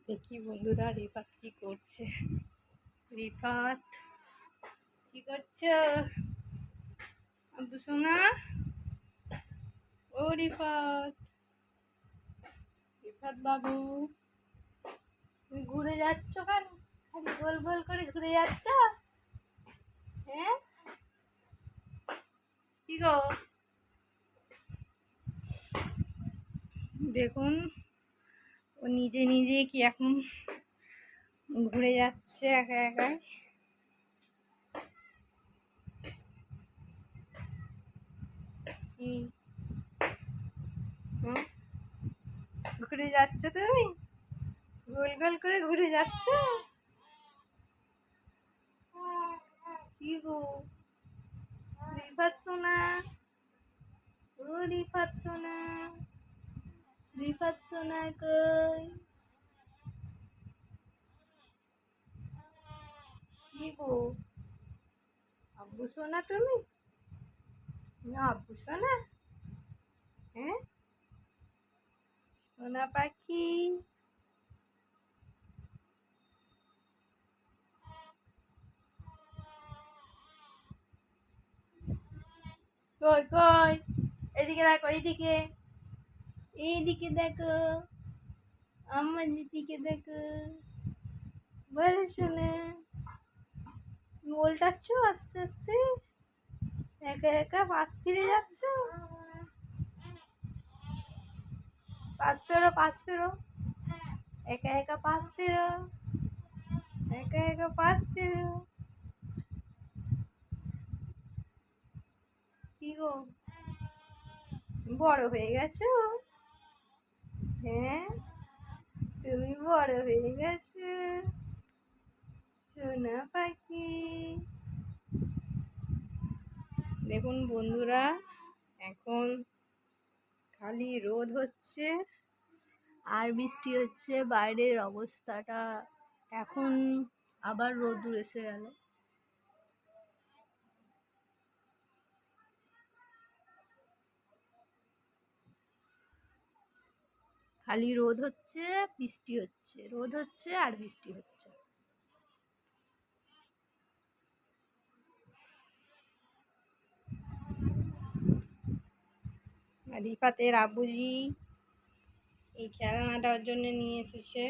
দেখি বন্ধুরা রিফাত কি করছে। রিফাত কি করছো? আব্বু সোনা, ও রিফাত, রিফাত বাবু, তুমি ঘুরে যাচ্ছ কেন? খালি গোল গোল করে ঘুরে যাচ্ছ। হ্যাঁ কি গো? দেখুন ও নিজে নিজে কি এখন ঘুরে যাচ্ছে একা একাই। কি হুম, ঘুরে যাচ্ছ তুমি? গোল গোল করে ঘুরে যাচ্ছ? কি গো রিফাত সোনা, ও রিফাত সোনা, রিফাত সোনা কই? কি গো আব্বু সোনা তুমি? না আব্বু সোনা? হ্যাঁ সোনা পাখি, কই কই? এদিকে দেখো, এইদিকে, এইদিকে দেখো, আমার দিকে দেখো। বলো সোনা, তুমি উল্টাচ্ছ আস্তে আস্তে, একা একা পাশ ফিরে যাচ্ছ। পাশ ফেরো, পাশ ফেরো, একা একা পাশ ফেরো, একা একা পাশ ফেরো। কি গো বড় হয়ে গেছো? হ্যাঁ তুমি বড় হয়ে গেছো সোনা পাখি। দেখুন বন্ধুরা, এখন খালি রোদ হচ্ছে আর বৃষ্টি হচ্ছে। বাইরের অবস্থাটা এখন আবার রোদ্দুর এসে গেল। খালি রোদ হচ্ছে, বৃষ্টি হচ্ছে, রোদ হচ্ছে আর বৃষ্টি হচ্ছে। আর রিফাতের আব্বুজি এই খেলনাটা ওর জন্য নিয়ে এসেছে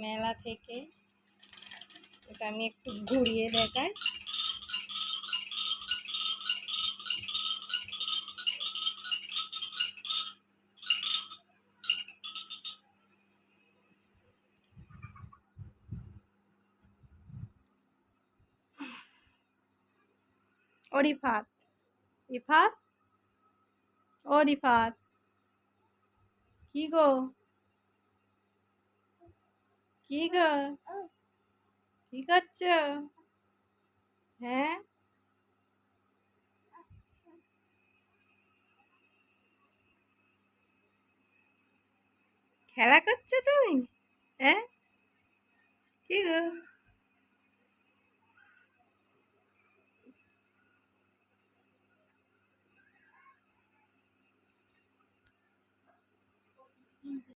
মেলা থেকে। এটা আমি একটু ঘুরিয়ে দেখাই। ও রিফাত, রিফাত, ও রিফাত, কি গো, কি গো, কি করছো? হ্যাঁ খেলা করছো তুমি? হ্যাঁ কি গো?